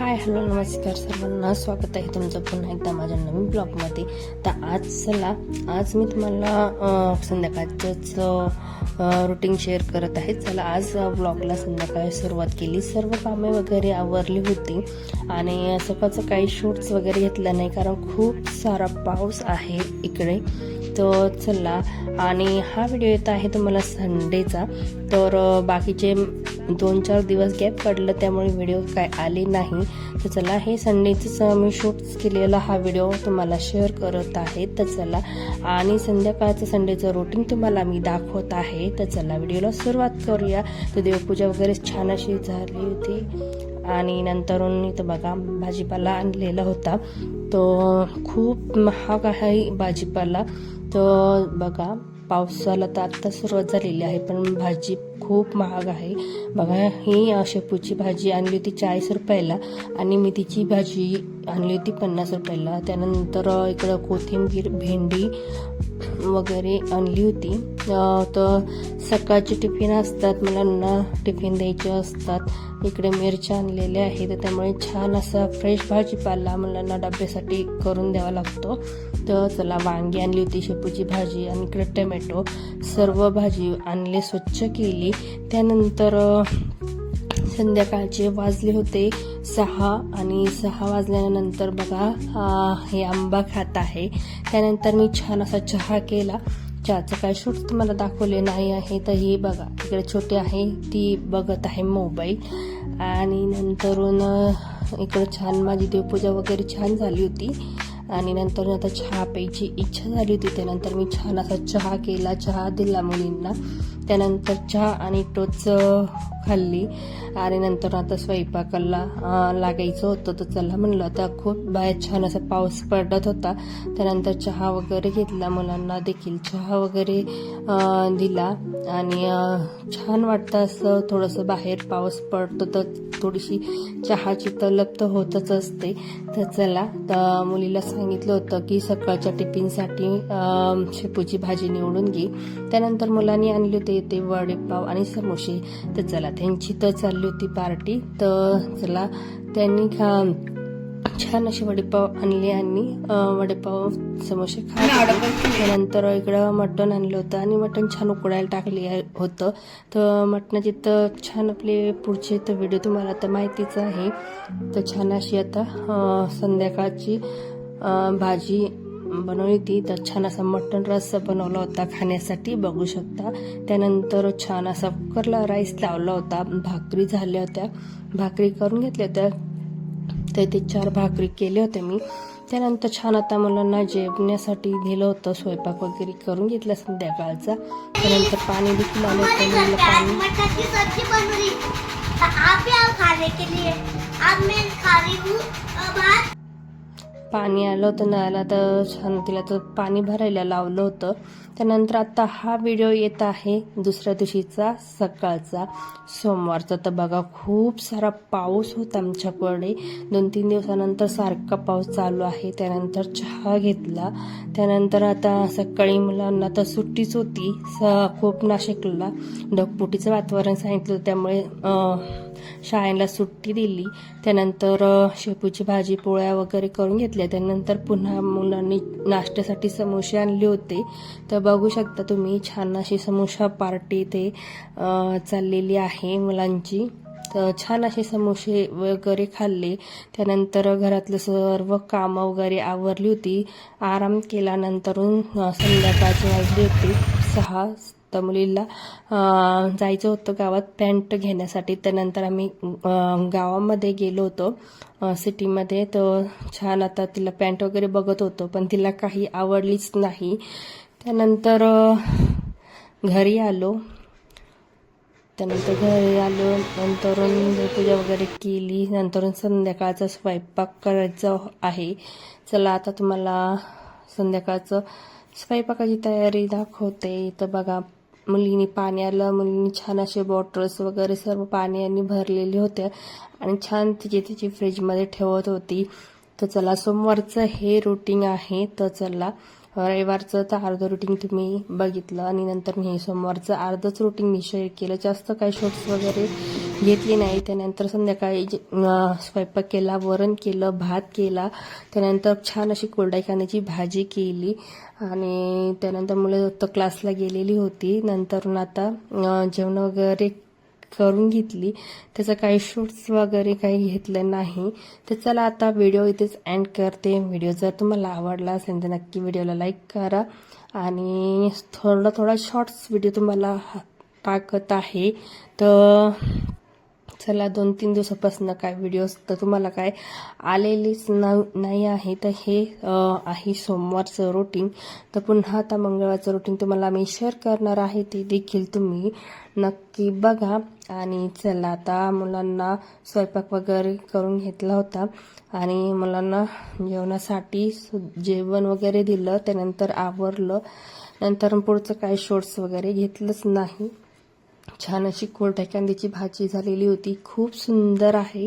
Hi hello नमस्कार सर्वांना, स्वागत आहे तुमचं पुन्हा एकदा माझ्या नवीन ब्लॉगमध्ये. तर आज मी तुम्हाला संध्याकाळचंच रुटीन शेअर करत आहे. चला आज ब्लॉगला संध्याकाळी सुरुवात केली. सर्व कामे वगैरे आवरली होती आणि सकाळचं काही शूट्स वगैरे घेतलं नाही कारण खूप सारा पाऊस आहे इकडे. तर चला, आणि हा व्हिडिओ येत आहे तुम्हाला संडेचा. तर बाकीचे 2-4 दिवस गॅप पडलं त्यामुळे व्हिडिओ काय आले नाही. तर चला, हे संडेच मी शूट केलेला हा व्हिडिओ तुम्हाला शेअर करत आहे. तर चला, आणि संध्याकाळचं संडेचं रुटीन तुम्हाला मी दाखवत आहे. तर चला व्हिडिओला सुरुवात करूया. तर देवपूजा वगैरे छान अशी झाली होती आणि नंतरून इथं बघा भाजीपाला आणलेला होता. तो खूप महाग आहे भाजीपाला. तर बघा, पावसाला तर आत्ता सुरुवात झालेली आहे पण भाजी खूप महाग आहे. बघा, ही शेपूची भाजी आणली होती 40 रुपयाला आणि मेथीची भाजी आणली होती 50 रुपयाला. त्यानंतर इकडं कोथिंबीर, भेंडी वगैरे आणली होती. तर सकाळचे टिफिन असतात, मुलांना टिफिन द्यायचे असतात. इकडे मिरच्या आणलेल्या आहेत, तर त्यामुळे छान असा फ्रेश भाजीपाला मुलांना डब्यासाठी करून द्यावा लागतो. तर चला, वांगी आणली होती, शेपूची भाजी आणि इकडे टोमॅटो, सर्व भाजी आणले, स्वच्छ केली. त्यानंतर संध्याकाळचे वाजले होते 6 आणि 6 वाजल्यानंतर बघा हे आंबा खात आहे. त्यानंतर मी छान असा चहा केला. चहाचं काय शूट तुम्हाला दाखवले नाही आहे. तर ही बघा, इकडे छोटी आहे ती बघत आहे मोबाईल. आणि नंतरून इकडे छान माझी देवपूजा वगैरे छान झाली होती आणि नंतर आता चहा प्यायची इच्छा झाली होती. त्यानंतर मी छान असा चहा केला, चहा दिला मुलींना. त्यानंतर चहा आणि टोच खाल्ली आणि नंतर आता स्वयंपाकाला लागायचं होतं. तर चला म्हणलं, आता खूप बाहेर छान असा पाऊस पडत होता. त्यानंतर चहा वगैरे घेतला, मुलांना देखील चहा वगैरे दिला आणि छान वाटतं असं थोडंसं बाहेर पाऊस पडतो तर थोडीशी चहाची तलब तर होतच असते. तर चला, तर मुलीला सांगितलं होतं की सकाळच्या टिफिनसाठी शेपूची भाजी निवडून घे. त्यानंतर मुलांनी आणले होते ते वडेपाव आणि समोसे. तर चला, त्यांची तर चालली होती पार्टी. तर चला, त्यांनी छान असे वडेपाव आणले आणि वडेपाव समोसे खात. त्यानंतर इकडं मटण आणलं होतं आणि मटण छान उकडायला टाकले होतं. तर मटणाची तर छान आपले पुढचे तर व्हिडिओ तुम्हाला तर माहितीच आहे. तर छान अशी आता संध्याकाळची भाजी बनवली होती. तर छान असा मटण रस्सा बनवला होता खाण्यासाठी, बघू शकता. त्यानंतर छान असा कुकरला राईस लावला होता. भाकरी झाल्या होत्या, भाकरी करून घेतल्या होत्या. तर ते 4 भाकरी केल्या होत्या मी. त्यानंतर छान आता मुलांना जेवण्यासाठी दिलं होतं, स्वयंपाक वगैरे करून घेतला संध्याकाळचा. त्यानंतर पाणी देखील आलं होतं. पाणी आलं होतं नळाला, तर छान तिला तर पाणी भरायला लावलं होतं. त्यानंतर आता हा व्हिडिओ येत आहे दुसऱ्या दिवशीचा, सकाळचा, सोमवारचा. तर बघा, खूप सारा पाऊस होता आमच्याकडे. 2-3 दिवसानंतर सारखा पाऊस चालू आहे. त्यानंतर चहा घेतला. त्यानंतर आता सकाळी मुलांना तर सुट्टीच होती. खूप नाशिकला ढगफुटीचं वातावरण सांगितलं, त्यामुळे शाळेला सुट्टी दिली. त्यानंतर शेपूची भाजी, पोळ्या वगैरे करून घेतल्या. त्यानंतर पुन्हा मुलांनी नाश्त्यासाठी समोसे आणले होते. तर बघू शकता तुम्ही, छान अशी समोसा पार्टी ते चाललेली आहे मुलांची. तर छान असे समोसे वगैरे खाल्ले. त्यानंतर घरातलं सर्व कामं वगैरे आवरली होती, आराम केला. नंतरून संध्याकाळचे वाजले होते 6. तर मुलीला जायचं होतं गावात पॅन्ट घेण्यासाठी. त्यानंतर आम्ही गावामध्ये गेलो होतो सिटीमध्ये. तर छान आता तिला पॅन्ट वगैरे बघत होतो पण तिला काही आवडलीच नाही. त्यानंतर घरी आलो. नंतर पूजा वगैरे केली. नंतर संध्याकाळचा स्वयंपाक करायचा आहे. चला, आता तुम्हाला संध्याकाळचं स्वयंपाकाची तयारी दाखवते. तर बघा, मुलींनी पाणी आलं, मुलींनी छान असे बॉटल्स वगैरे सर्व पाण्याने भरलेले होते आणि छान तिची फ्रीजमध्ये ठेवत होती. तर चला, सोमवारचं हे रुटीन आहे. तर चला, रविवारचं तर अर्धं रुटीन तुम्ही बघितलं आणि नंतर हे सोमवारचं अर्धंच रुटीन मी शेअर केलं. जास्त काही शॉर्ट्स वगैरे घेतली नाही. त्यानंतर संध्याकाळी स्वयंपाक केला, वरण केलं, भात केला. त्यानंतर छान अशी कोरड्या कांद्याची भाजी केली आणि त्यानंतर मुलं तर क्लासला गेलेली होती. नंतर आता जेवण वगैरे करून घेतली. त्याचं काही शूट्स वगैरे काही घेतलं नाही. तर चला आता व्हिडिओ इथेच एंड करते. व्हिडिओ जर तुम्हाला आवडला असेल तर नक्की व्हिडिओला लाईक करा आणि थोडा शॉर्ट्स व्हिडिओ तुम्हाला टाकत आहे. तर चला 2-3 दिवसापासून काय व्हिडिओज तर तुम्हाला काय आलेलीच नाही आहे. तर हे आहे सोमवारचं रुटीन. तर पुन्हा आता मंगळवारचं रुटीन तुम्हाला मी शेअर करणार आहे, ते देखील तुम्ही नक्की बघा. आणि चला आता मुलांना स्वयंपाक वगैरे करून घेतला होता आणि मुलांना जेवणासाठी जेवण वगैरे दिलं. त्यानंतर आवरलं. नंतर पुढचं काय शॉर्ट्स वगैरे घेतलंच नाही. छान अशी कोरड्या कांद्याची भाजी झालेली होती, खूप सुंदर आहे.